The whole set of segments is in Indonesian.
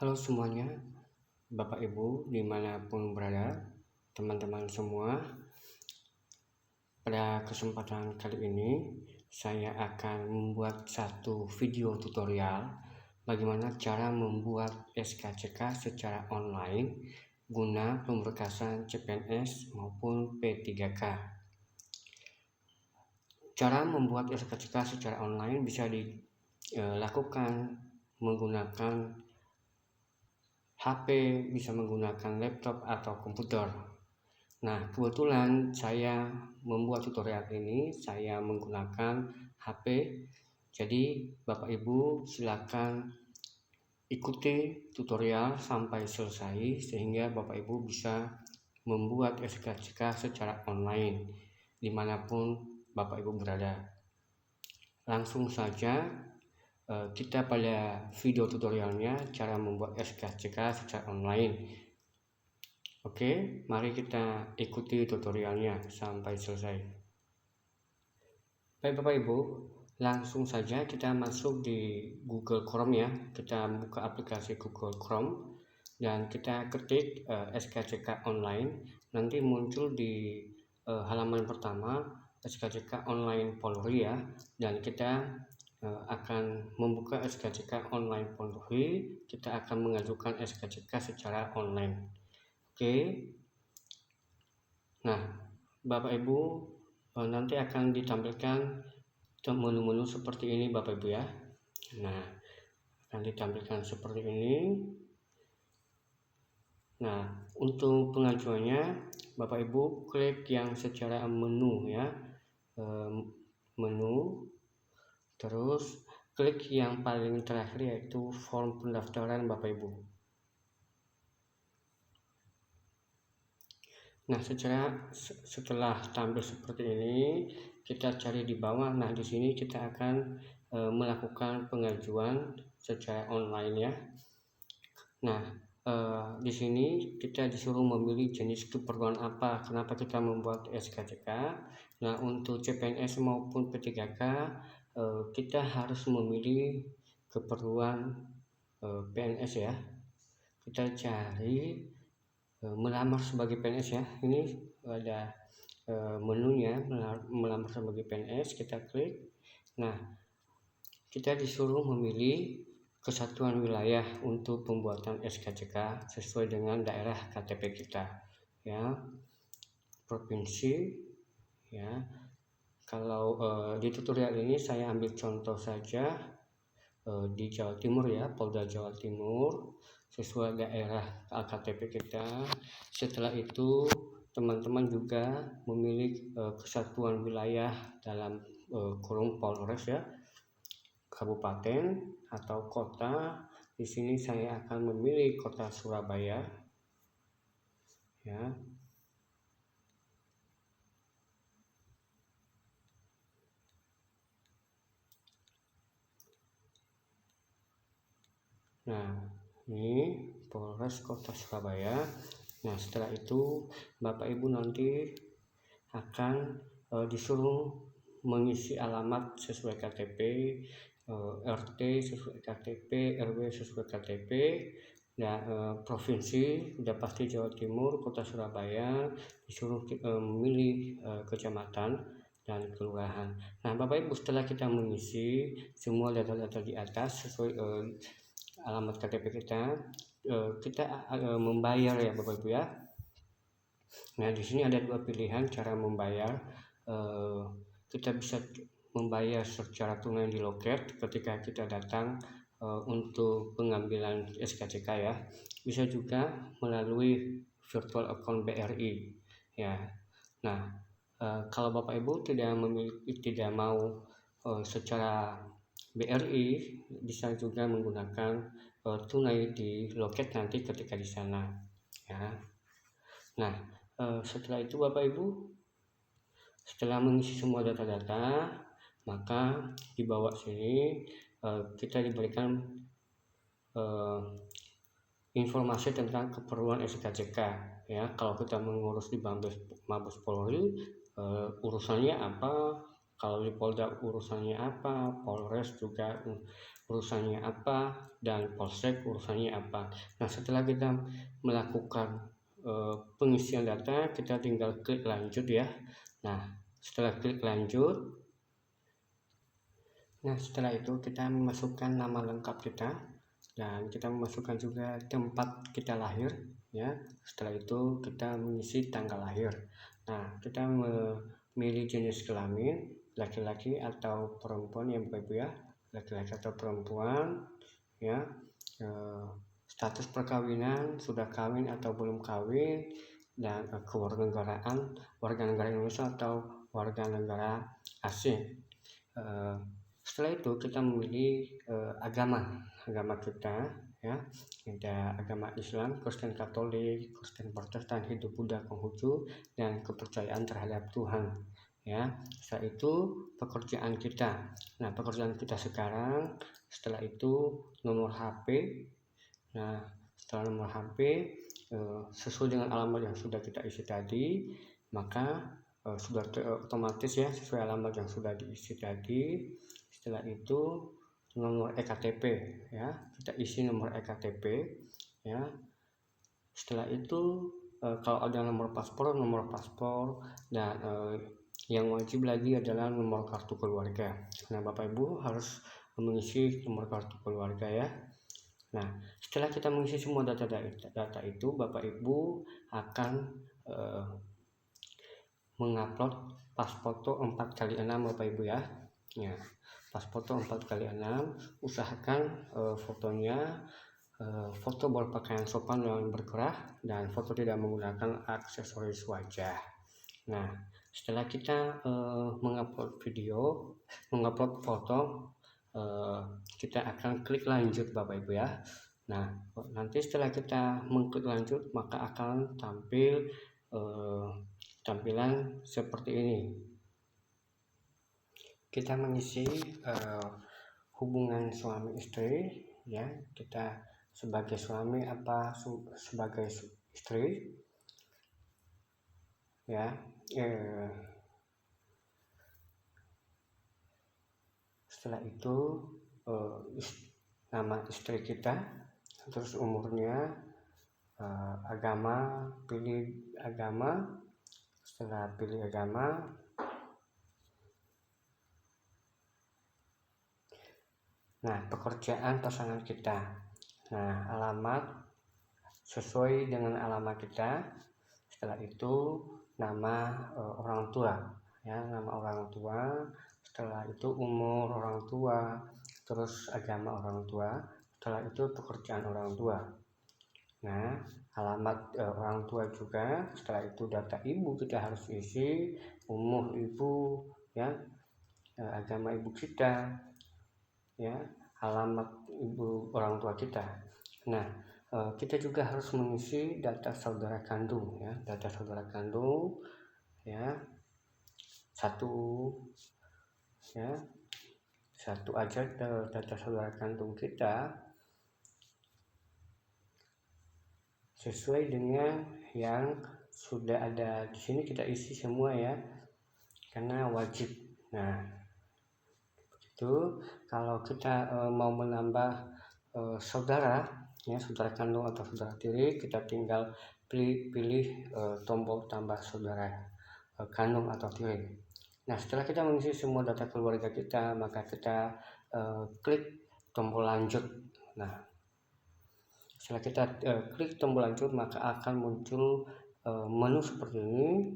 Halo semuanya, Bapak Ibu dimanapun berada, teman-teman semua. Pada kesempatan kali ini saya akan membuat satu video tutorial bagaimana cara membuat SKCK secara online guna pemberkasan CPNS maupun P3K. Cara membuat SKCK secara online bisa dilakukan menggunakan HP, bisa menggunakan laptop atau komputer. Nah, kebetulan saya membuat tutorial ini saya menggunakan HP. Jadi Bapak Ibu silakan ikuti tutorial sampai selesai sehingga Bapak Ibu bisa membuat SKCK secara online dimanapun Bapak Ibu berada. Langsung saja kita pada video tutorialnya cara membuat SKCK secara online. Oke, mari kita ikuti tutorialnya sampai selesai. Baik Bapak Ibu, langsung saja kita masuk di Google Chrome ya. Kita buka aplikasi Google Chrome dan kita ketik SKCK online. Nanti muncul di halaman pertama SKCK online Polri ya, dan kita akan membuka SKCK online Polri. Kita akan mengajukan SKCK secara online. Oke. Nah, Bapak Ibu nanti akan ditampilkan menu-menu seperti ini Bapak Ibu ya. Nah, akan ditampilkan seperti ini. Nah, untuk pengajuannya Bapak Ibu klik yang secara menu ya, menu. Terus klik yang paling terakhir yaitu form pendaftaran Bapak Ibu. Nah, setelah tampil seperti ini, kita cari di bawah. Nah, di sini kita akan melakukan pengajuan secara online ya. Nah, di sini kita disuruh memilih jenis keperluan apa. Kenapa kita membuat SKCK? Nah, untuk CPNS maupun P3K kita harus memilih keperluan PNS ya. Kita cari melamar sebagai PNS ya. Ini ada menunya, melamar sebagai PNS, kita klik. Nah, kita disuruh memilih kesatuan wilayah untuk pembuatan SKCK sesuai dengan daerah KTP kita ya, provinsi ya. Kalau di tutorial ini saya ambil contoh saja di Jawa Timur ya, Polda Jawa Timur sesuai daerah KTP kita. Setelah itu teman-teman juga memilih kesatuan wilayah dalam kurung Polres ya, kabupaten atau kota. Di sini saya akan memilih kota Surabaya ya. Nah, ini Polres Kota Surabaya. Nah, setelah itu Bapak Ibu nanti akan disuruh mengisi alamat sesuai KTP, RT sesuai KTP, RW sesuai KTP, dan provinsi udah pasti Jawa Timur, Kota Surabaya, disuruh memilih kecamatan dan kelurahan. Nah, Bapak Ibu setelah kita mengisi semua data-data di atas sesuai alamat KTP kita, kita membayar ya Bapak Ibu ya. Nah, di sini ada dua pilihan cara membayar. Kita bisa membayar secara tunai di loket ketika kita datang untuk pengambilan SKCK ya. Bisa juga melalui virtual account BRI ya. Nah, kalau Bapak Ibu tidak mau secara BRI, bisa juga menggunakan tunai di loket nanti ketika di sana ya. Nah, setelah itu Bapak Ibu setelah mengisi semua data-data, maka di bawah sini kita diberikan informasi tentang keperluan SKCK ya. Kalau kita mengurus di Mabes Polri, urusannya apa, kalau di Polda urusannya apa, Polres juga urusannya apa, dan polsek urusannya apa. Nah, setelah kita melakukan pengisian data, kita tinggal klik lanjut ya. Nah, setelah klik lanjut, setelah itu kita memasukkan nama lengkap kita dan kita memasukkan juga tempat kita lahir ya. Setelah itu kita mengisi tanggal lahir. Nah, kita memilih jenis kelamin, laki-laki atau perempuan ya Bapak Ibu ya, laki-laki atau perempuan ya. Status perkawinan, sudah kawin atau belum kawin, dan kewarganegaraan, warga negara Indonesia atau warga negara asing. Setelah itu kita memilih agama kita ya, ada agama Islam, Kristen Katolik, Kristen Protestan, Hindu, Buddha, Konghucu, dan kepercayaan terhadap Tuhan ya. Setelah itu pekerjaan kita. Nah, pekerjaan kita sekarang, setelah itu nomor HP. Nah, setelah nomor HP sesuai dengan alamat yang sudah kita isi tadi, maka sudah otomatis ya, sesuai alamat yang sudah diisi tadi. Setelah itu nomor EKTP ya, kita isi nomor EKTP ya. Setelah itu kalau ada nomor paspor, dan yang wajib lagi adalah nomor kartu keluarga. Nah, Bapak Ibu harus mengisi nomor kartu keluarga ya. Nah, setelah kita mengisi semua data itu, Bapak Ibu akan mengupload pas foto 4x6 Bapak Ibu ya. Ya, pas foto 4x6, usahakan fotonya foto berpakaian sopan dan berkerah, dan foto tidak menggunakan aksesoris wajah. Nah, setelah kita mengupload foto, kita akan klik lanjut Bapak Ibu ya. Nah, nanti setelah kita mengklik lanjut, maka akan tampil tampilan seperti ini. Kita mengisi hubungan suami istri ya, kita sebagai suami apa sebagai istri ya. Setelah itu nama istri kita, terus umurnya, agama, pilih agama. Setelah pilih agama, nah, pekerjaan pasangan kita. Nah, alamat sesuai dengan alamat kita. Setelah itu nama orang tua ya, nama orang tua. Setelah itu umur orang tua, terus agama orang tua. Setelah itu pekerjaan orang tua. Nah, alamat orang tua juga. Setelah itu data ibu kita harus isi, umur ibu ya, agama ibu kita ya, alamat ibu orang tua kita. Nah, kita juga harus mengisi data saudara kandung ya, data saudara kandung ya, satu aja data saudara kandung kita sesuai dengan yang sudah ada di sini, kita isi semua ya, karena wajib. Nah, itu kalau kita mau menambah saudara ya, saudara kandung atau saudara tiri, kita tinggal pilih tombol tambah saudara kandung atau tiri. Nah, setelah kita mengisi semua data keluarga kita, maka kita klik tombol lanjut. Nah, setelah kita klik tombol lanjut, maka akan muncul menu seperti ini.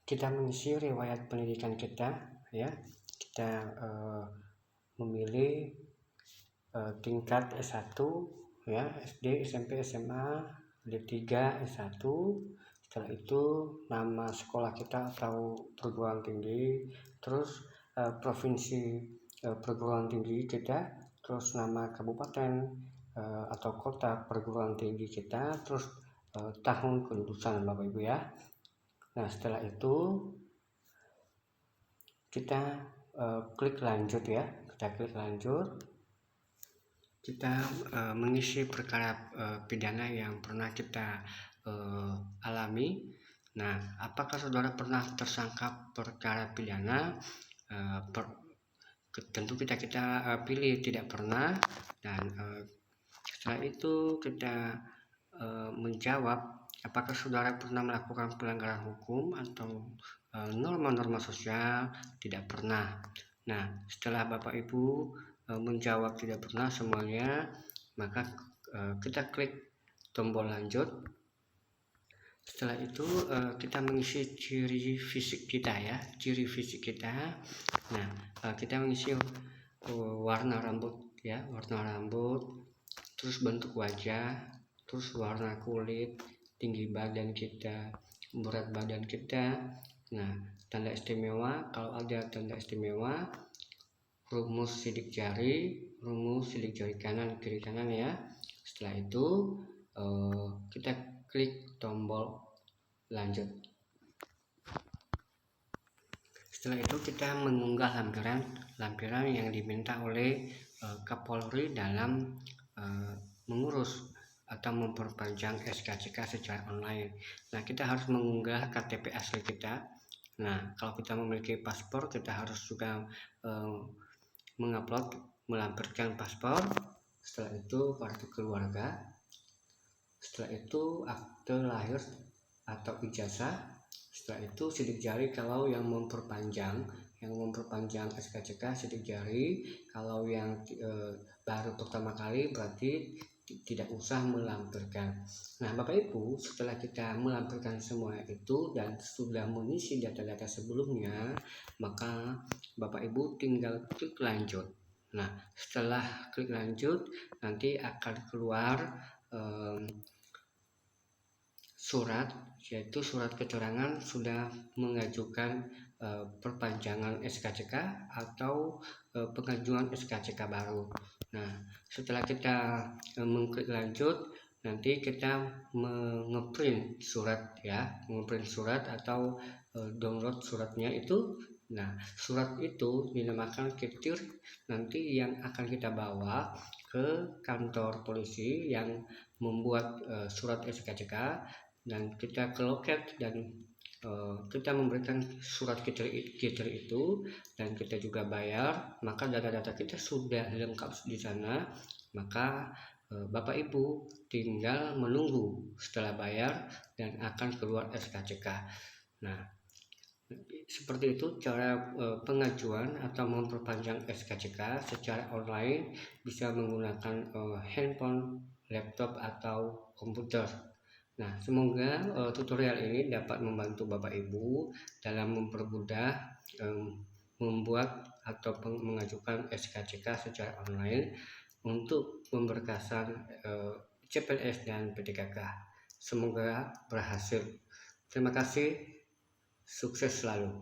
Kita mengisi riwayat pendidikan kita ya. Kita memilih tingkat S1 ya, SD, SMP, SMA, D3, S1. Setelah itu nama sekolah kita atau perguruan tinggi, terus provinsi perguruan tinggi kita, terus nama kabupaten atau kota perguruan tinggi kita, terus tahun kelulusan Bapak Ibu ya. Nah, setelah itu kita klik lanjut ya, kita klik lanjut. Kita mengisi perkara pidana yang pernah kita alami. Nah, apakah saudara pernah tersangka perkara pidana tentu kita pilih tidak pernah, dan setelah itu kita menjawab apakah saudara pernah melakukan pelanggaran hukum atau norma-norma sosial. Tidak pernah. Nah, setelah Bapak Ibu menjawab tidak pernah semuanya, maka kita klik tombol lanjut. Setelah itu kita mengisi ciri fisik kita ya, ciri fisik kita. Nah, kita mengisi warna rambut ya, warna rambut, terus bentuk wajah, terus warna kulit, tinggi badan kita, berat badan kita. Nah, tanda istimewa, kalau ada tanda istimewa, rumus sidik jari kanan kiri kanan ya. Setelah itu kita klik tombol lanjut. Setelah itu kita mengunggah lampiran yang diminta oleh Kapolri dalam mengurus atau memperpanjang SKCK secara online. Nah, kita harus mengunggah KTP asli kita. Nah, kalau kita memiliki paspor, kita harus juga melampirkan paspor. Setelah itu kartu keluarga. Setelah itu akte lahir atau ijazah. Setelah itu sidik jari kalau yang memperpanjang SKCK sidik jari. Kalau yang baru pertama kali berarti tidak usah melampirkan. Nah, Bapak Ibu, setelah kita melampirkan semua itu dan sudah mengisi data-data sebelumnya, maka Bapak Ibu tinggal klik lanjut. Nah, setelah klik lanjut nanti akan keluar surat, yaitu surat keterangan sudah mengajukan perpanjangan SKCK atau pengajuan SKCK baru. Nah, setelah kita mengklik lanjut, nanti kita mengeprint surat ya, mengeprint surat atau download suratnya itu. Nah, surat itu dinamakan ketir, nanti yang akan kita bawa ke kantor polisi yang membuat surat SKCK, dan kita ke loket dan kita memberikan surat ketir itu dan kita juga bayar. Maka data-data kita sudah lengkap di sana, maka Bapak Ibu tinggal menunggu setelah bayar dan akan keluar SKCK. Nah, seperti itu cara pengajuan atau memperpanjang SKCK secara online, bisa menggunakan handphone, laptop atau komputer. Nah, semoga tutorial ini dapat membantu Bapak Ibu dalam mempermudah membuat atau mengajukan SKCK secara online untuk pemberkasan CPNS dan PTKK. Semoga berhasil. Terima kasih, sukses selalu.